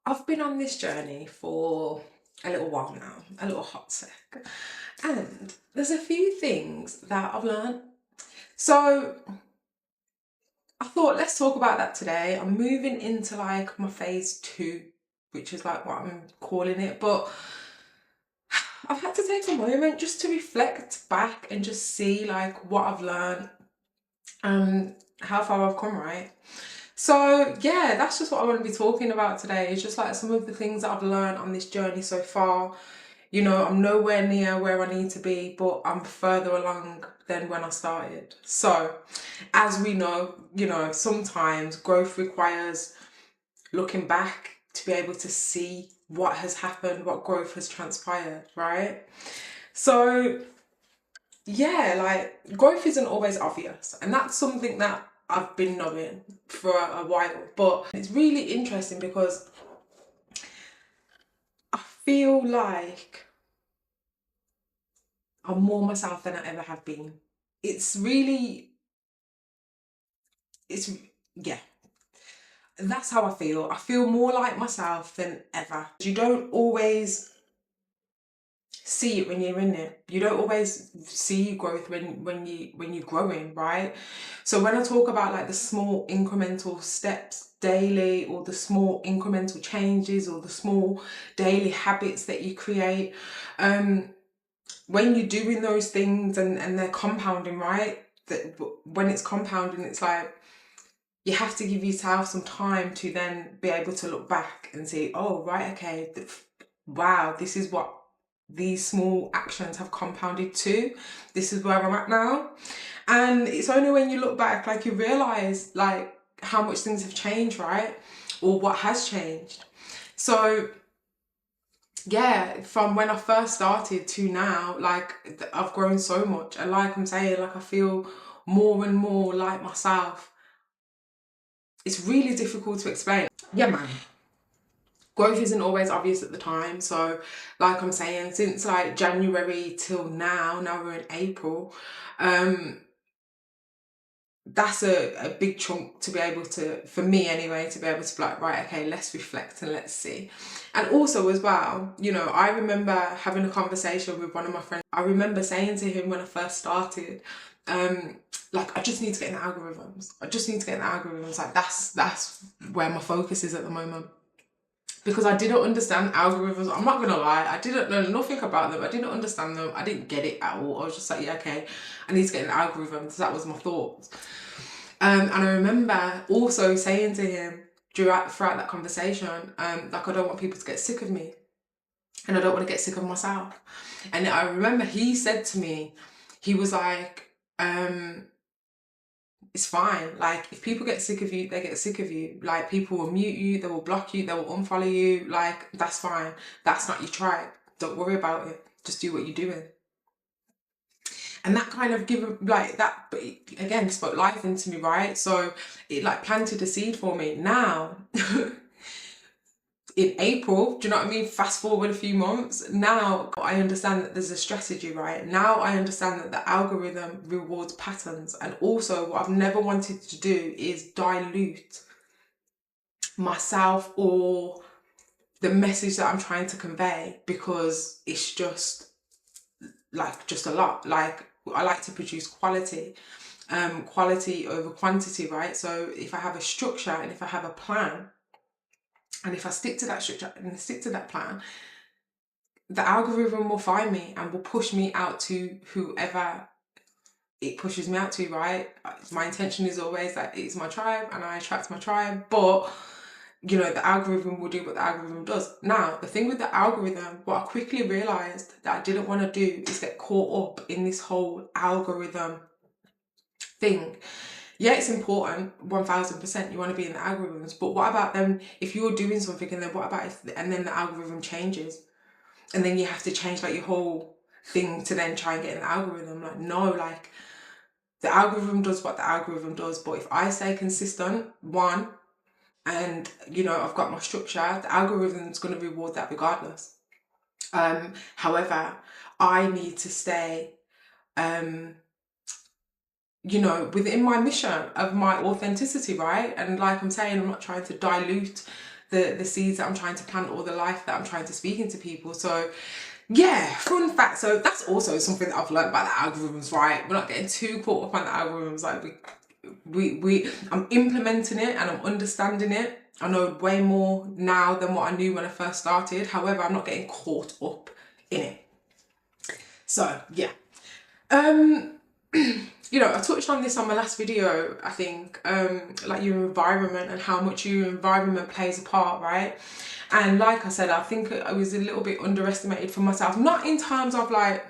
I've been on this journey for a little while now, a little hot sec, and there's a few things that I've learned. So I thought let's talk about that today. I'm moving into like my phase two, which is like what I'm calling it, but I've had to take a moment just to reflect back and just see like what I've learned and how far I've come, right? So yeah, that's just what I want to be talking about today. It's just like some of the things that I've learned on this journey so far. I'm nowhere near where I need to be, but I'm further along than when I started. So, as we know, sometimes growth requires looking back to be able to see what has happened, what growth has transpired, right? So, yeah, like growth isn't always obvious, and that's something that I've been knowing for a while, but it's really interesting because I feel like I'm more myself than I ever have been. It's really, it's, yeah, that's how I feel. I feel more like myself than ever. You don't always see it when you're in it. You don't always see growth when you're growing, right? So when I talk about like the small incremental steps daily, or the small incremental changes, or the small daily habits that you create, when you're doing those things and they're compounding, right? That when it's compounding, it's like you have to give yourself some time to then be able to look back and say, oh, right, okay, wow, this is what these small actions have compounded to. This is where I'm at now. And it's only when you look back, like you realize like how much things have changed, right? Or what has changed. So yeah, from when I first started to now, like I've grown so much. And like I'm saying, like I feel more and more like myself. It's really difficult to explain. Yeah, man. Growth isn't always obvious at the time. So like I'm saying, since like January till now we're in April, that's a big chunk to be able to, for me anyway, to be able to be like, right, okay, let's reflect and let's see. And also as well, I remember having a conversation with one of my friends. I remember saying to him when I first started, like, I just need to get in the algorithms. I just need to get in the algorithms. Like that's where my focus is at the moment. Because I didn't understand algorithms. I'm not gonna lie, I didn't know nothing about them. I didn't understand them. I didn't get it at all. I was just like, yeah, okay, I need to get in the algorithms. That was my thoughts. And I remember also saying to him throughout that conversation, like I don't want people to get sick of me, and I don't want to get sick of myself. And I remember he said to me, he was like, it's fine. Like if people get sick of you, they get sick of you. Like people will mute you, they will block you, they will unfollow you. Like that's fine. That's not your tribe. Don't worry about it. Just do what you're doing. And that kind of like that, but again, spoke life into me, right? So it like planted a seed for me. Now, in April, do you know what I mean? Fast forward a few months. Now I understand that there's a strategy, right? Now I understand that the algorithm rewards patterns. And also what I've never wanted to do is dilute myself or the message that I'm trying to convey, because it's just a lot. Like I like to produce quality. Quality over quantity, right? So if I have a structure and if I have a plan, and if I stick to that structure and stick to that plan, the algorithm will find me and will push me out to whoever it pushes me out to, right? My intention is always that it's my tribe and I attract my tribe, but the algorithm will do what the algorithm does. Now, the thing with the algorithm, what I quickly realized that I didn't want to do is get caught up in this whole algorithm thing. Yeah, it's important, 1000%. You want to be in the algorithms, but what about them if you're doing something and then what about and then the algorithm changes, and then you have to change like your whole thing to then try and get in the algorithm? Like, no, like the algorithm does what the algorithm does, but if I stay consistent, and I've got my structure, the algorithm's going to reward that regardless. However, I need to stay within my mission of my authenticity, right? And like I'm saying, I'm not trying to dilute the seeds that I'm trying to plant or the life that I'm trying to speak into people. So yeah, fun fact. So that's also something that I've learned about the algorithms, right? We're not getting too caught up on the algorithms. Like I'm implementing it and I'm understanding it. I know way more now than what I knew when I first started. However, I'm not getting caught up in it. So yeah. You know, I touched on this on my last video, I think, like your environment and how much your environment plays a part, right? And like I said, I think I was a little bit underestimated for myself, not in terms of like,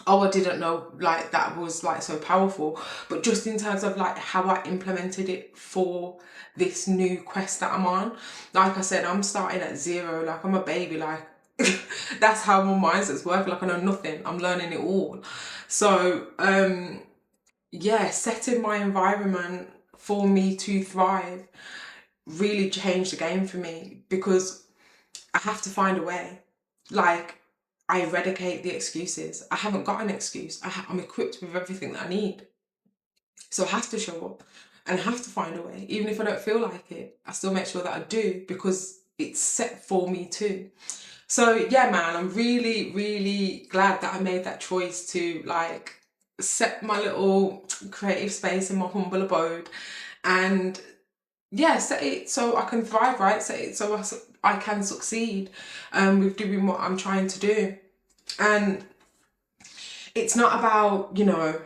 oh, I didn't know like that was like so powerful, but just in terms of like how I implemented it for this new quest that I'm on. Like I said, I'm starting at zero, like I'm a baby, like that's how my mindset's working. Like I know nothing, I'm learning it all. So yeah, setting my environment for me to thrive really changed the game for me, because I have to find a way. Like, I eradicate the excuses. I haven't got an excuse. I'm equipped with everything that I need. So I have to show up and I have to find a way. Even if I don't feel like it, I still make sure that I do, because it's set for me too. So yeah, man, I'm really, really glad that I made that choice to like set my little creative space in my humble abode, and yeah, set it so I can thrive, right? Set it so I can succeed with doing what I'm trying to do. And it's not about, you know,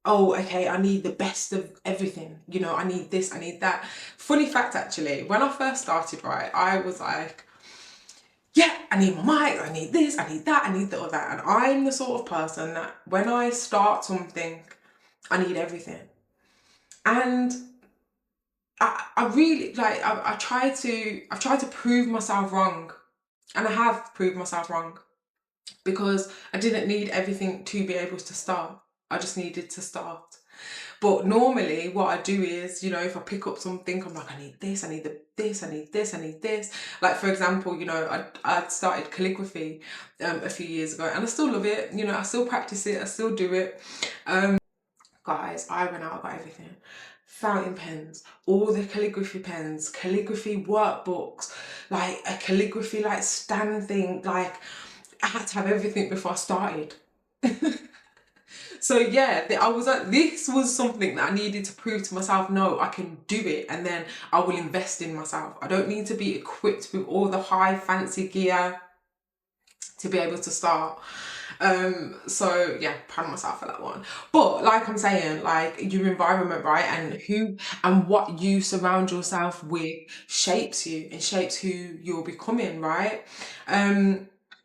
oh, okay, I need the best of everything. You know, I need this, I need that. Funny fact, actually, when I first started, right, I was like, yeah, I need my mic, I need this, I need that, I need the other. And I'm the sort of person that when I start something, I need everything. And I really like I've tried to prove myself wrong, and I have proved myself wrong, because I didn't need everything to be able to start. I just needed to start. But normally what I do is, you know, if I pick up something, I'm like, I need this, I need this, I need this, I need this. Like, for example, you know, I started calligraphy a few years ago, and I still love it. You know, I still practice it, I still do it. Guys, I went out, I got everything. Fountain pens, all the calligraphy pens, calligraphy workbooks, like a calligraphy like stand thing. Like, I had to have everything before I started. So yeah, I was like, this was something that I needed to prove to myself, no, I can do it, and then I will invest in myself. I don't need to be equipped with all the high fancy gear to be able to start. So yeah, proud of myself for that one. But like I'm saying, like your environment, right, and who and what you surround yourself with shapes you and shapes who you're becoming, right?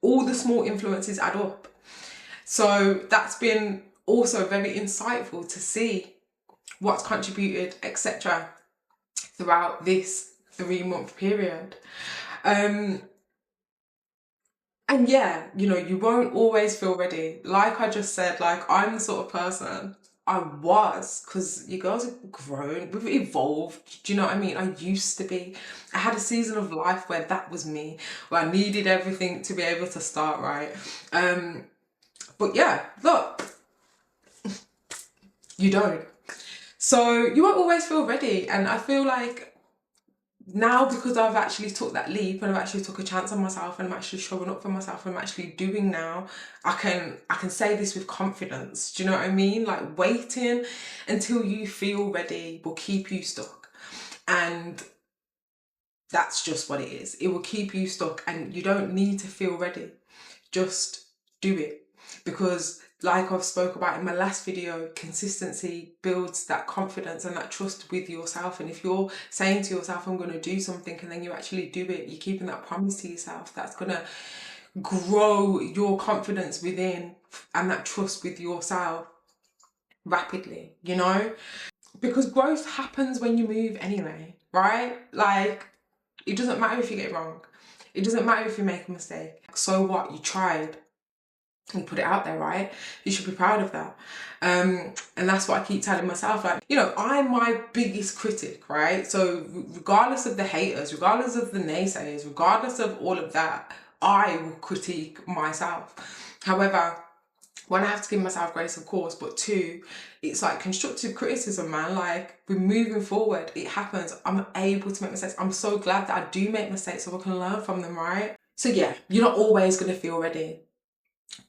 All the small influences add up. So that's been also very insightful to see what's contributed, etc., throughout this 3-month period. And yeah, you know, you won't always feel ready. Like I just said, like I'm the sort of person I was, because you girls have grown, we've evolved. Do you know what I mean? I used to be. I had a season of life where that was me, where I needed everything to be able to start, right? But yeah, look, you don't. So you won't always feel ready. And I feel like now, because I've actually took that leap and I've actually took a chance on myself and I'm actually showing up for myself and I'm actually doing now, I can say this with confidence. Do you know what I mean? Like, waiting until you feel ready will keep you stuck. And that's just what it is. It will keep you stuck, and you don't need to feel ready. Just do it. Because like I've spoke about in my last video, consistency builds that confidence and that trust with yourself. And if you're saying to yourself, I'm going to do something, and then you actually do it, you're keeping that promise to yourself. That's going to grow your confidence within and that trust with yourself rapidly, you know? Because growth happens when you move anyway, right? Like, it doesn't matter if you get it wrong. It doesn't matter if you make a mistake. So what? You tried. And put it out there, right? You should be proud of that. And that's what I keep telling myself. Like, you know, I'm my biggest critic, right? So regardless of the haters, regardless of the naysayers, regardless of all of that, I will critique myself. However, one, I have to give myself grace, of course, but two, it's like constructive criticism, man. Like, we're moving forward. It happens. I'm able to make mistakes. I'm so glad that I do make mistakes so I can learn from them, right? So yeah, you're not always going to feel ready.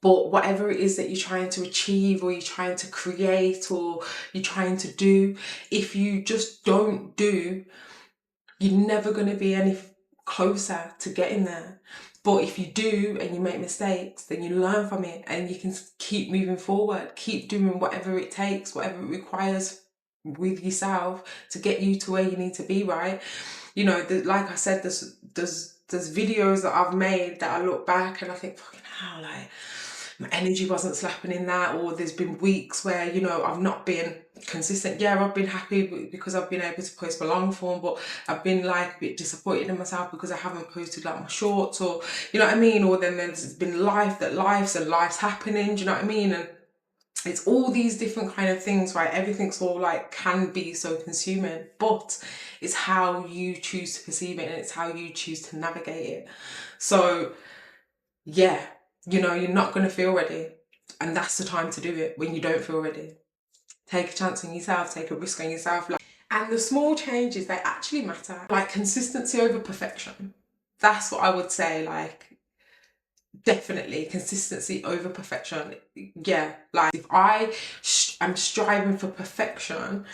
But whatever it is that you're trying to achieve, or you're trying to create, or you're trying to do, if you just don't do, you're never going to be any closer to getting there. But if you do and you make mistakes, then you learn from it and you can keep moving forward, keep doing whatever it takes, whatever it requires with yourself to get you to where you need to be, right? You know, like I said, there's videos that I've made that I look back and I think, fucking hell, like, my energy wasn't slapping in that, or there's been weeks where, you know, I've not been consistent. Yeah, I've been happy because I've been able to post my long form, but I've been like a bit disappointed in myself because I haven't posted like my shorts, or, you know what I mean? Or then there's been life's happening, do you know what I mean? And it's all these different kind of things, right? Everything's all like, can be so consuming, but it's how you choose to perceive it and it's how you choose to navigate it. So yeah, you know, you're not going to feel ready. And that's the time to do it, when you don't feel ready. Take a chance on yourself, take a risk on yourself. And the small changes, they actually matter. Like, consistency over perfection. That's what I would say, like, definitely consistency over perfection. Yeah, like, if I am striving for perfection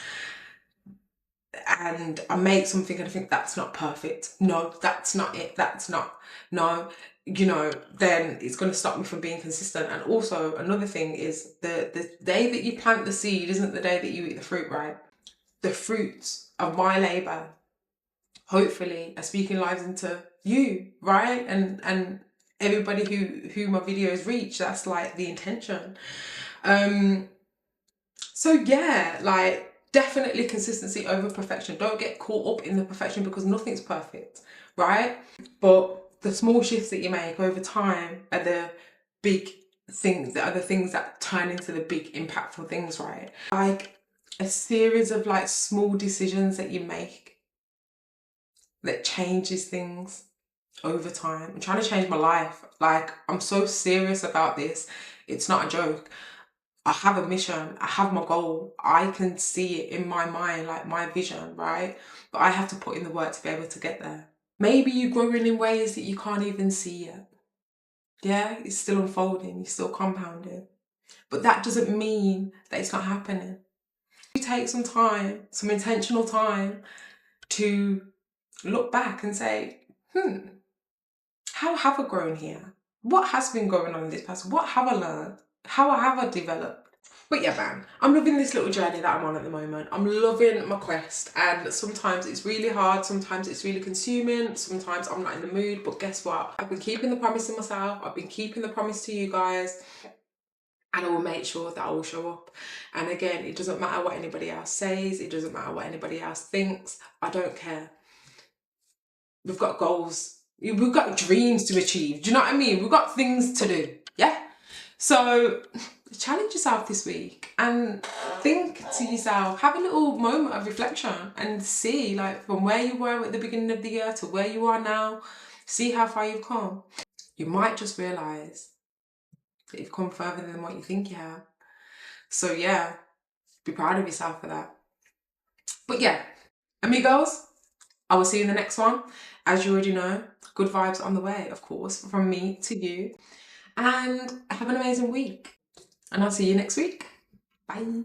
and I make something and I think that's not perfect, no, that's not it, that's not, no, you know, then it's going to stop me from being consistent. And also another thing is, the day that you plant the seed isn't the day that you eat the fruit, right? The fruits of my labor hopefully are speaking lives into you, right? And everybody who my videos reach. That's like the intention. So yeah, like, definitely consistency over perfection. Don't get caught up in the perfection because nothing's perfect, right? But the small shifts that you make over time are the big things, that are the things that turn into the big impactful things, right? Like, a series of like small decisions that you make that changes things over time. I'm trying to change my life. Like, I'm so serious about this. It's not a joke. I have a mission, I have my goal, I can see it in my mind, like my vision, right? But I have to put in the work to be able to get there. Maybe you're growing in ways that you can't even see yet. Yeah, it's still unfolding, you're still compounding. But that doesn't mean that it's not happening. You take some time, some intentional time, to look back and say, how have I grown here? What has been going on in this past? What have I learned? How have I developed? But yeah, man, I'm loving this little journey that I'm on at the moment. I'm loving my quest, and sometimes it's really hard, sometimes it's really consuming, sometimes I'm not in the mood, but guess what? I've been keeping the promise to myself, I've been keeping the promise to you guys, and I will make sure that I will show up. And again, it doesn't matter what anybody else says, it doesn't matter what anybody else thinks, I don't care. We've got goals, we've got dreams to achieve, do you know what I mean? We've got things to do, yeah? So challenge yourself this week and think to yourself, have a little moment of reflection and see, like, from where you were at the beginning of the year to where you are now, see how far you've come. You might just realise that you've come further than what you think you have. So yeah, be proud of yourself for that. But yeah, amigos, I will see you in the next one. As you already know, good vibes on the way, of course, from me to you. And have an amazing week. And I'll see you next week. Bye.